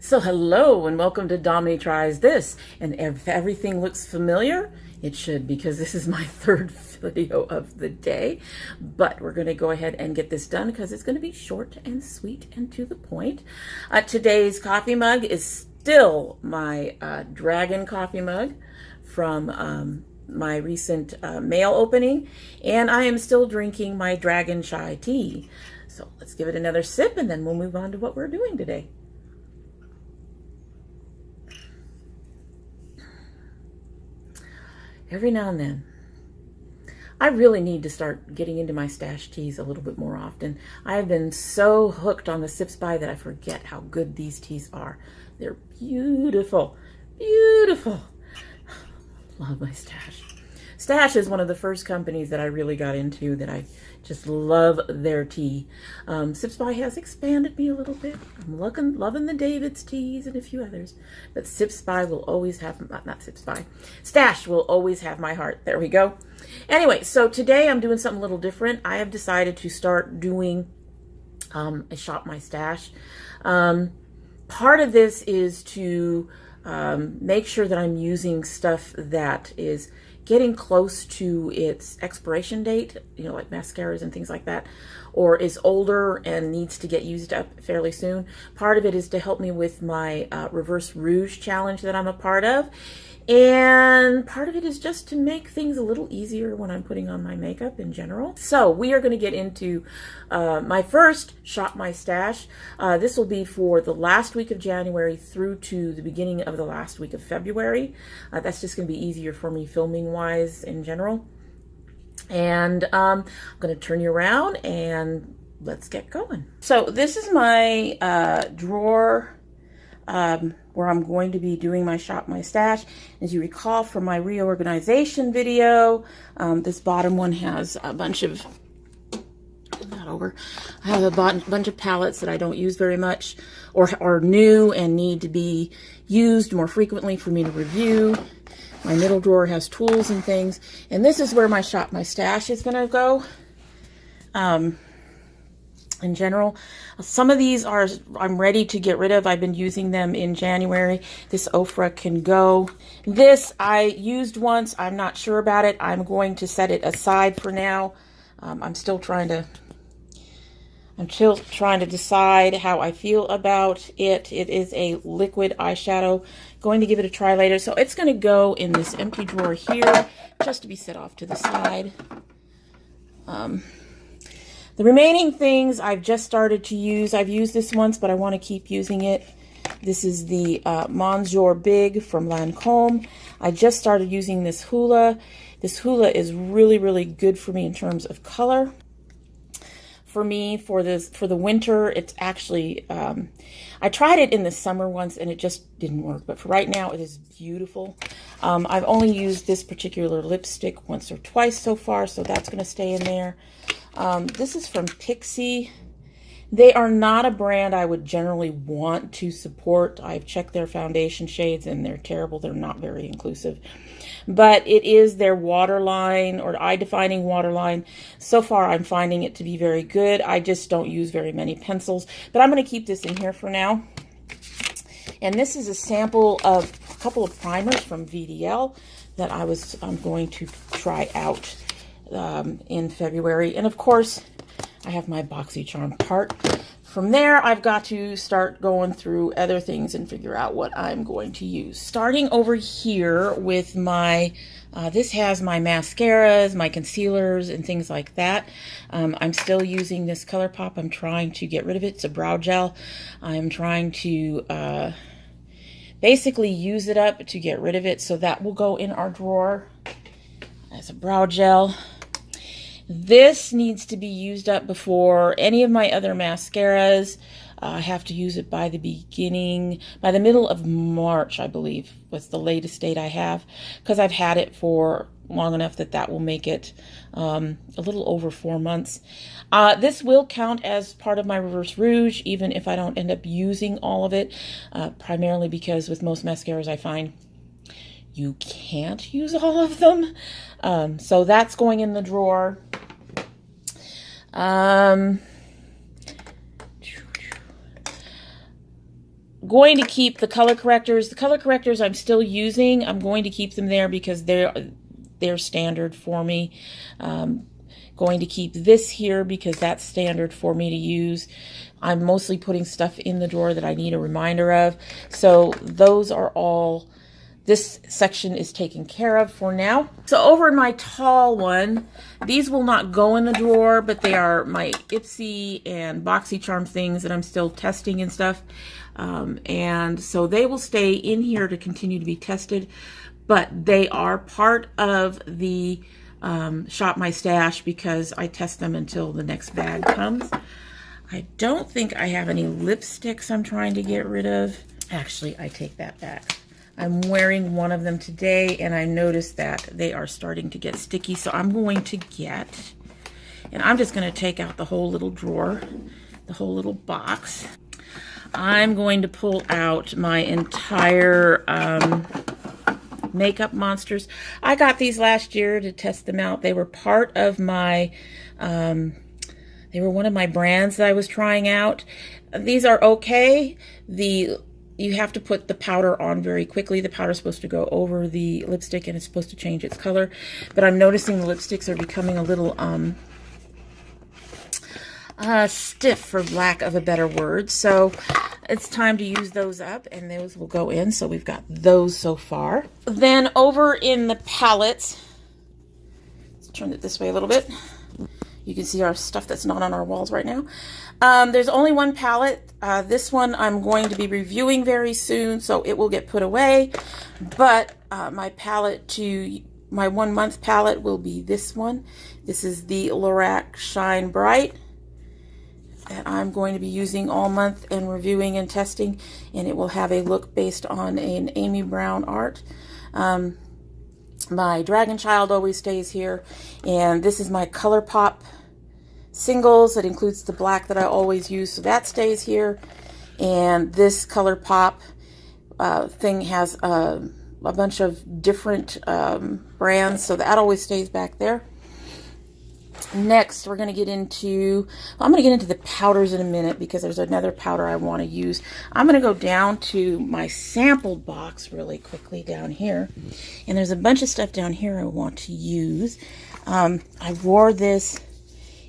So hello and welcome to domytriesthis. And if everything looks familiar, it should, because this is my third video of the day. But we're going to go ahead and get this done because it's going to be short and sweet and to the point. Today's coffee mug is still my dragon coffee mug from my recent mail opening, and I am still drinking my dragon chai tea. So let's give it another sip and then we'll move on to what we're doing today. Every now and then, I really need to start getting into my stash teas a little bit more often. I have been so hooked on the Sips By that I forget how good these teas are. They're beautiful, beautiful. Love my Stash. Stash is one of the first companies that I really got into, that I just love their tea. Sips By has expanded me a little bit. I'm loving the David's teas and a few others. But Sips By will always have, not Sips By, Stash will always have my heart. There we go. Anyway, so today I'm doing something a little different. I have decided to start doing a Shop My Stash. Part of this is to make sure that I'm using stuff that is getting close to its expiration date, you know, like mascaras and things like that, or is older and needs to get used up fairly soon. Part of it is to help me with my reverse rouge challenge that I'm a part of. And part of it is just to make things a little easier when I'm putting on my makeup in general. So we are going to get into my first Shop My Stash. This will be for the last week of January through to the beginning of the last week of February. That's just going to be easier for me filming wise in general. And I'm going to turn you around and let's get going. So this is my drawer where I'm going to be doing my Shop My Stash. As you recall from my reorganization video, this bottom one has a bunch of, I have a bunch of palettes that I don't use very much, or are new and need to be used more frequently for me to review. My middle drawer has tools and things, and this is where my Shop My Stash is going to go. In general, some of these are I'm ready to get rid of. I've been using them in January. This OFRA can go. This I used once. I'm not sure about it. I'm going to set it aside for now. I'm still trying to decide how I feel about it. It is a liquid eyeshadow. Going to give it a try later. So it's going to go in this empty drawer here, just to be set off to the side. The remaining things I've just started to use. I've used this once, but I want to keep using it. This is the Monsieur Big from Lancôme. I just started using this Hoola. This Hoola is really, really good for me in terms of color. For me, for the winter, it's actually, I tried it in the summer once and it just didn't work. But for right now, it is beautiful. I've only used this particular lipstick once or twice so far, so that's going to stay in there. This is from Pixi. They are not a brand I would generally want to support. I've checked their foundation shades and they're terrible. They're not very inclusive. But it is their waterline, or eye-defining waterline. So far, I'm finding it to be very good. I just don't use very many pencils. But I'm going to keep this in here for now. And this is a sample of a couple of primers from VDL that I'm going to try out in February. And of course, I have my BoxyCharm part. From there, I've got to start going through other things and figure out what I'm going to use. Starting over here with my, this has my mascaras, my concealers, and things like that. I'm still using this ColourPop. I'm trying to get rid of it. It's a brow gel. I'm trying to basically use it up to get rid of it. So that will go in our drawer as a brow gel. This needs to be used up before any of my other mascaras. I have to use it by the middle of March, I believe, was the latest date I have, because I've had it for long enough that will make it a little over 4 months. This will count as part of my reverse rouge, even if I don't end up using all of it, primarily because with most mascaras I find you can't use all of them. So that's going in the drawer. going to keep the color correctors. The color correctors I'm still using. I'm going to keep them there because they're standard for me. Going to keep this here because that's standard for me to use. I'm mostly putting stuff in the drawer that I need a reminder of. So those are all, this section is taken care of for now. So over in my tall one, these will not go in the drawer, but they are my Ipsy and BoxyCharm things that I'm still testing and stuff. And so they will stay in here to continue to be tested, but they are part of the Shop My Stash because I test them until the next bag comes. I don't think I have any lipsticks I'm trying to get rid of. Actually, I take that back. I'm wearing one of them today and I noticed that they are starting to get sticky. So I'm going to get, and I'm just going to take out the whole little drawer, the whole little box. I'm going to pull out my entire Makeup Monsters. I got these last year to test them out. They were part of my, they were one of my brands that I was trying out. These are okay. You have to put the powder on very quickly. The powder is supposed to go over the lipstick and it's supposed to change its color. But I'm noticing the lipsticks are becoming a little stiff, for lack of a better word. So it's time to use those up and those will go in. So we've got those so far. Then over in the palettes, let's turn it this way a little bit. You can see our stuff that's not on our walls right now. There's only one palette. This one I'm going to be reviewing very soon, so it will get put away. But my palette to my 1 month palette will be this one. This is the LORAC Shine Bright. And I'm going to be using all month and reviewing and testing, and it will have a look based on an Amy Brown art. My Dragon Child always stays here, and this is my ColourPop singles. That includes the black that I always use, so that stays here. And this ColourPop thing has a bunch of different brands, so that always stays back there. Next, we're going to get into, I'm going to get into the powders in a minute because there's another powder I want to use. I'm going to go down to my sample box really quickly down here. And there's a bunch of stuff down here I want to use. I wore this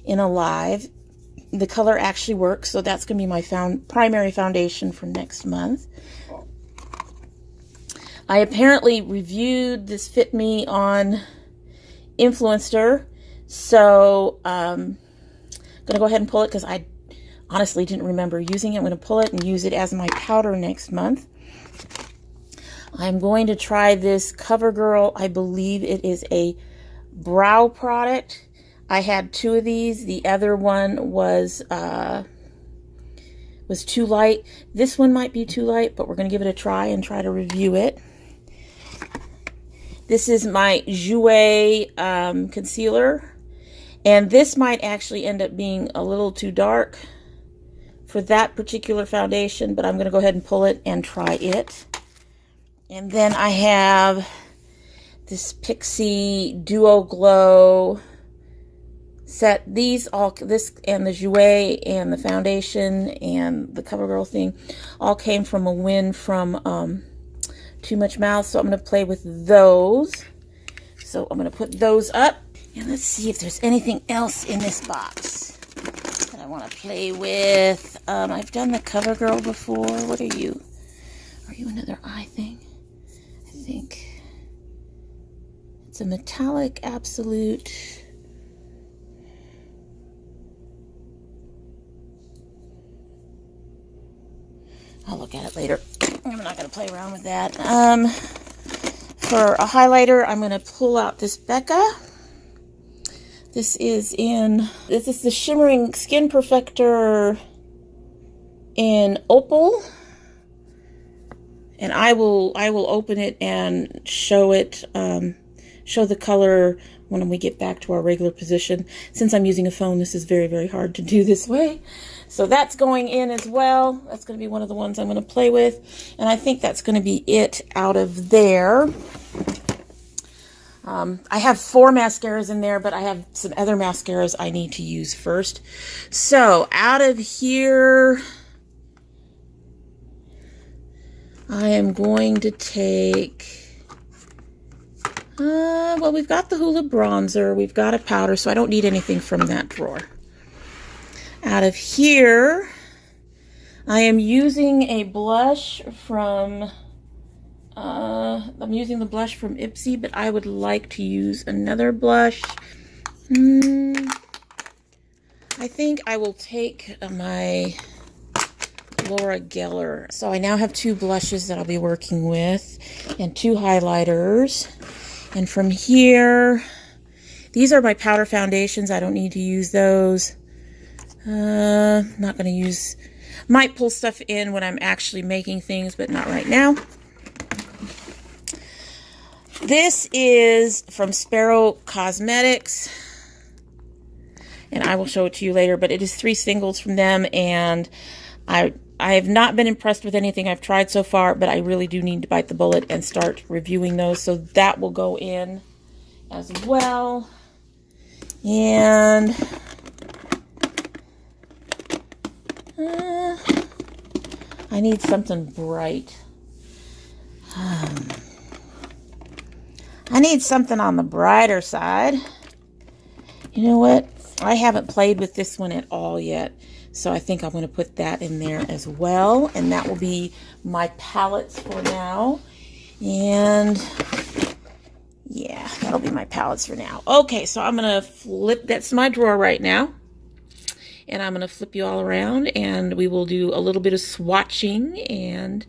in a live. The color actually works, so that's going to be my primary foundation for next month. I apparently reviewed this Fit Me on Influencer. So I'm going to go ahead and pull it because I honestly didn't remember using it. I'm going to pull it and use it as my powder next month. I'm going to try this CoverGirl. I believe it is a brow product. I had 2 of these. The other one was too light. This one might be too light, but we're going to give it a try and try to review it. This is my Jouer concealer. And this might actually end up being a little too dark for that particular foundation, but I'm going to go ahead and pull it and try it. And then I have this Pixi Duo Glow set. This and the Jouer and the foundation and the CoverGirl thing all came from a win from Too Much Mouth, so I'm going to play with those. So I'm going to put those up. And let's see if there's anything else in this box that I want to play with. I've done the CoverGirl before. What are you? Are you another eye thing? I think it's a metallic absolute. I'll look at it later. I'm not going to play around with that. For a highlighter, I'm going to pull out this BECCA. This is the Shimmering Skin Perfector in Opal. And I will open it and show it, show the color when we get back to our regular position. Since I'm using a phone, this is very, very hard to do this way. So that's going in as well. That's going to be one of the ones I'm going to play with. And I think that's going to be it out of there. I have 4 mascaras in there, but I have some other mascaras I need to use first. So out of here, I am going to take, well, we've got the Hoola bronzer, we've got a powder, so I don't need anything from that drawer. Out of here, I am using a blush from, I'm using the blush from Ipsy, but I would like to use another blush. I think I will take my Laura Geller. So I now have 2 blushes that I'll be working with and 2 highlighters. And from here, these are my powder foundations. I don't need to use those. Not going to use, might pull stuff in when I'm actually making things, but not right now. This is from Sparrow Cosmetics, and I will show it to you later, but it is 3 singles from them, and I have not been impressed with anything I've tried so far, but I really do need to bite the bullet and start reviewing those, so that will go in as well. And I need something bright. I need something on the brighter side. You know what? I haven't played with this one at all yet. So I think I'm going to put that in there as well. And that will be my palettes for now. And yeah, that'll be my palettes for now. Okay, so I'm going to flip, that's my drawer right now. And I'm going to flip you all around and we will do a little bit of swatching and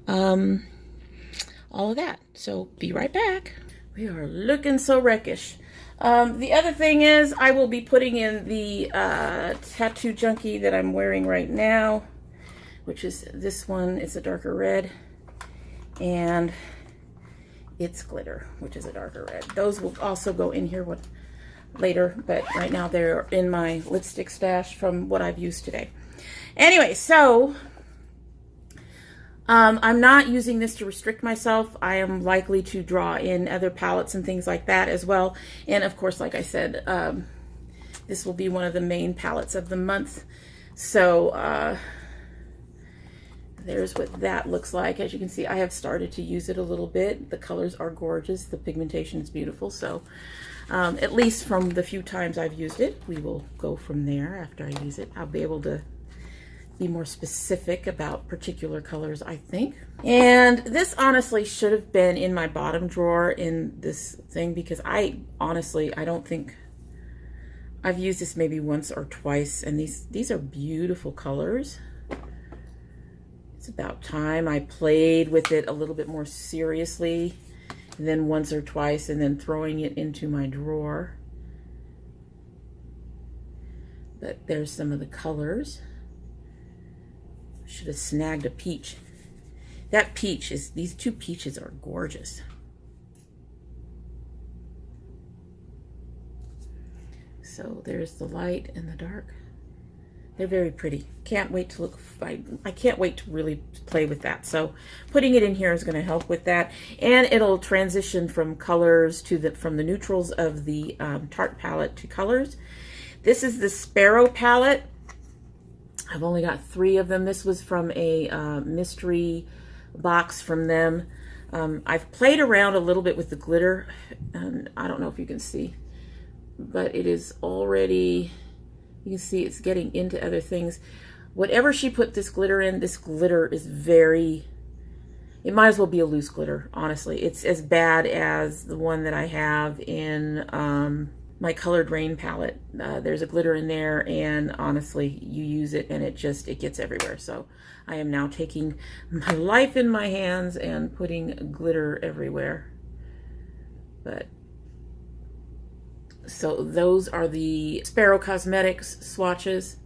all of that. So be right back. We are looking so wreckish. The other thing is I will be putting in the Tattoo Junkie that I'm wearing right now, which is this one. It's a darker red, and it's glitter, which is a darker red. Those will also go in here later, but right now they're in my lipstick stash from what I've used today. Anyway, so I'm not using this to restrict myself. I am likely to draw in other palettes and things like that as well. And of course, like I said, this will be one of the main palettes of the month. So there's what that looks like. As you can see, I have started to use it a little bit. The colors are gorgeous. The pigmentation is beautiful. So at least from the few times I've used it, we will go from there. After I use it, I'll be able to be more specific about particular colors, I think. And this honestly should have been in my bottom drawer in this thing, because I don't think I've used this maybe once or twice, and these are beautiful colors. It's about time I played with it a little bit more seriously than once or twice and then throwing it into my drawer. But there's some of the colors. Should have snagged a peach. That peach is, these 2 peaches are gorgeous. So there's the light and the dark. They're very pretty. Can't wait to look, I can't wait to really play with that. So putting it in here is going to help with that. And it'll transition from colors to from the neutrals of the Tarte palette to colors. This is the Sparrow palette. I've only got 3 of them. This was from a mystery box from them. I've played around a little bit with the glitter, and I don't know if you can see, but it is already, you can see it's getting into other things. Whatever she put this glitter in, this glitter is very, it might as well be a loose glitter, honestly. It's as bad as the one that I have in my Colored Rain palette. There's a glitter in there, and honestly, you use it and it gets everywhere. So I am now taking my life in my hands and putting glitter everywhere. But so those are the Sparrow Cosmetics swatches.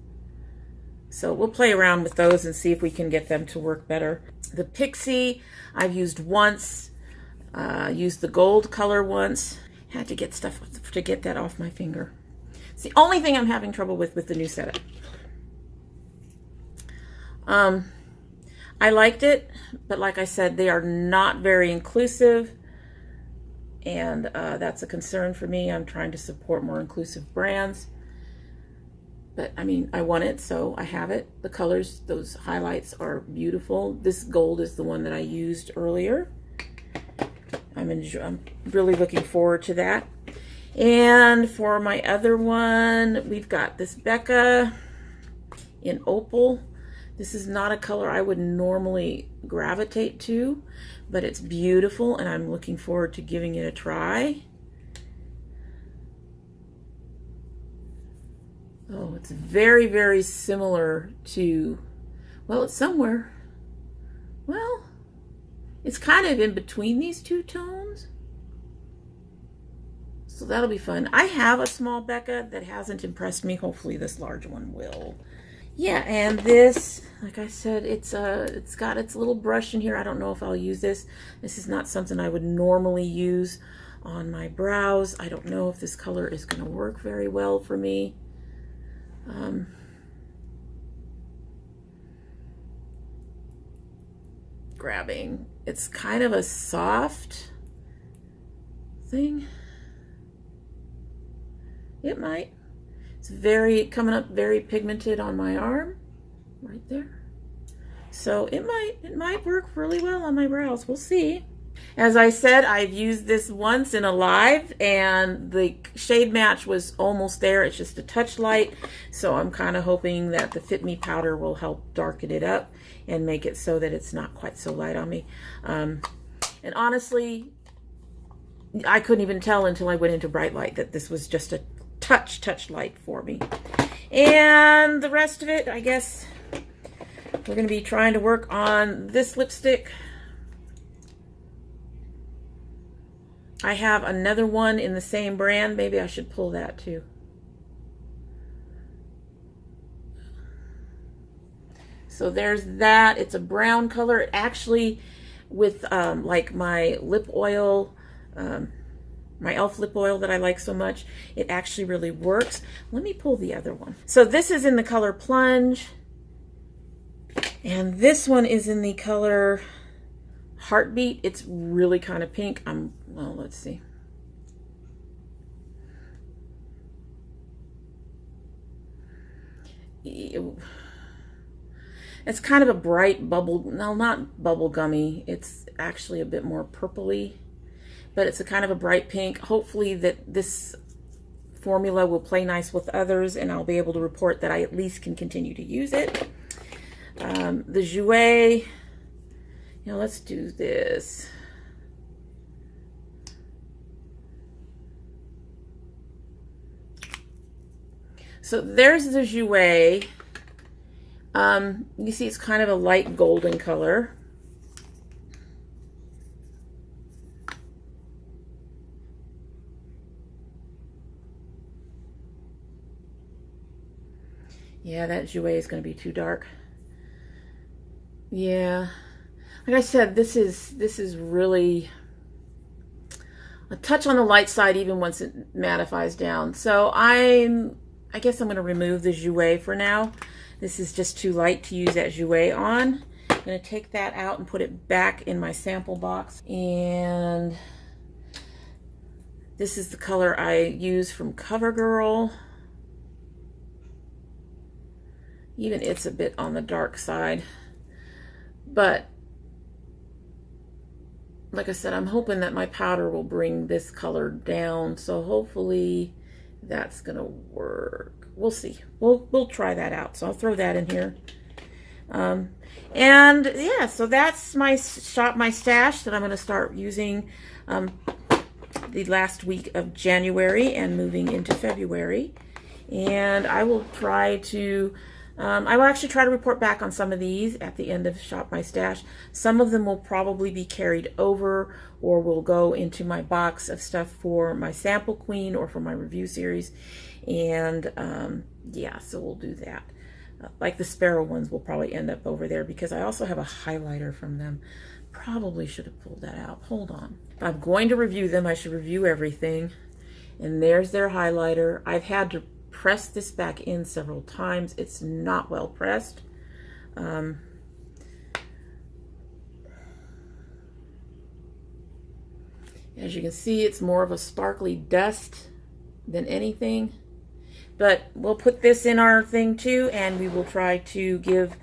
So we'll play around with those and see if we can get them to work better. The Pixi I've used once, used the gold color once. Had to get stuff to get that off my finger. It's the only thing I'm having trouble with the new setup. I liked it, but like I said, they are not very inclusive, and that's a concern for me. I'm trying to support more inclusive brands. but I mean, I want it, so I have it. The colors, those highlights are beautiful. This gold is the one that I used earlier. I'm really looking forward to that. And for my other one, we've got this BECCA in Opal. This is not a color I would normally gravitate to, but it's beautiful, and I'm looking forward to giving it a try. Oh, it's very, very similar to, well, it's somewhere. Well, it's kind of in between these two tones. So that'll be fun. I have a small BECCA that hasn't impressed me. Hopefully this large one will. Yeah, and this, like I said, it's got its little brush in here. I don't know if I'll use this. This is not something I would normally use on my brows. I don't know if this color is going to work very well for me. Grabbing. It's kind of a soft thing. It might. It's very, coming up very pigmented on my arm, right there. So it might work really well on my brows. We'll see. As I said, I've used this once in a live, and the shade match was almost there. It's just a touch light. So I'm kind of hoping that the Fit Me powder will help darken it up and make it so that it's not quite so light on me. And honestly, I couldn't even tell until I went into bright light that this was just a touch light for me. And the rest of it, I guess we're going to be trying to work on this lipstick. I have another one in the same brand. Maybe I should pull that too. So there's that. It's a brown color. It actually, with like my lip oil, my e.l.f. lip oil that I like so much, it actually really works. Let me pull the other one. So this is in the color Plunge, and this one is in the color Heartbeat. It's really kind of pink. Well, let's see. Ew. It's kind of a bright bubble, no, not bubble gummy. It's actually a bit more purpley, but it's a kind of a bright pink. Hopefully that this formula will play nice with others, and I'll be able to report that I at least can continue to use it. The Jouer, let's do this. So there's the Jouer. You see it's kind of a light golden color. Yeah, that Jouer is going to be too dark. Yeah, like I said, this is really a touch on the light side even once it mattifies down. So I guess I'm going to remove the Jouer for now. This is just too light to use that Jouer on. I'm going to take that out and put it back in my sample box. And this is the color I use from CoverGirl. Even it's a bit on the dark side. But like I said, I'm hoping that my powder will bring this color down. So hopefully that's going to work. We'll see. We'll try that out. So I'll throw that in here. And yeah, so that's my Shop My Stash that I'm going to start using the last week of January and moving into February. And I will try to I will actually try to report back on some of these at the end of Shop My Stash. Some of them will probably be carried over or will go into my box of stuff for my Sample Queen or for my review series. And yeah, so we'll do that. Like the Sparrow ones will probably end up over there because I also have a highlighter from them. Probably should have pulled that out. Hold on. If I'm going to review them, I should review everything. And there's their highlighter. I've had to press this back in several times. It's not well pressed. As you can see, it's more of a sparkly dust than anything. But we'll put this in our thing too, and we will try to give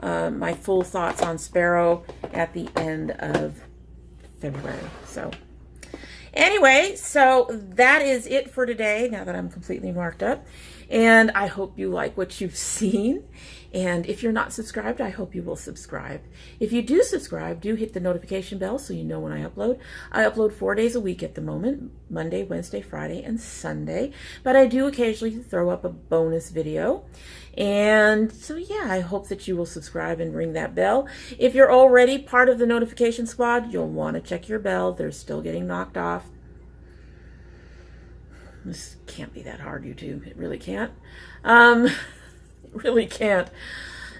my full thoughts on Sparrow at the end of February. So anyway, so that is it for today, now that I'm completely marked up. And I hope you like what you've seen. And if you're not subscribed, I hope you will subscribe. If you do subscribe, do hit the notification bell so you know when I upload. I upload 4 days a week at the moment, Monday, Wednesday, Friday, and Sunday. But I do occasionally throw up a bonus video. And so yeah, I hope that you will subscribe and ring that bell. If you're already part of the notification squad, you'll want to check your bell. They're still getting knocked off. This can't be that hard, YouTube. It really can't. It really can't.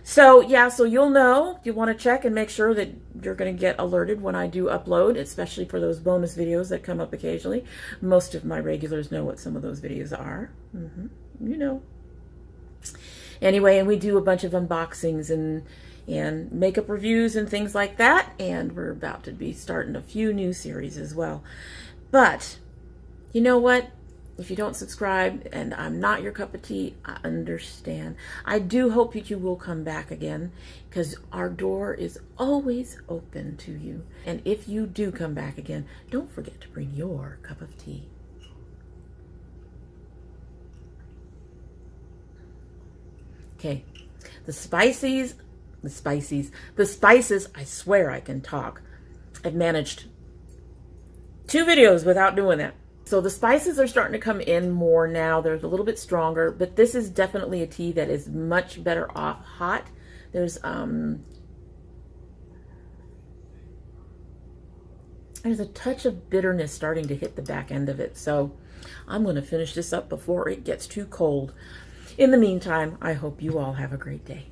So yeah, so you'll know. You want to check and make sure that you're going to get alerted when I do upload, especially for those bonus videos that come up occasionally. Most of my regulars know what some of those videos are. You know. Anyway, and we do a bunch of unboxings and makeup reviews and things like that. And we're about to be starting a few new series as well. But you know what? If you don't subscribe and I'm not your cup of tea, I understand. I do hope that you will come back again, because our door is always open to you. And if you do come back again, don't forget to bring your cup of tea. Okay, the spices, I swear I can talk. I've managed 2 videos without doing that. So the spices are starting to come in more now. They're a little bit stronger, but this is definitely a tea that is much better off hot. There's a touch of bitterness starting to hit the back end of it. So I'm going to finish this up before it gets too cold. In the meantime, I hope you all have a great day.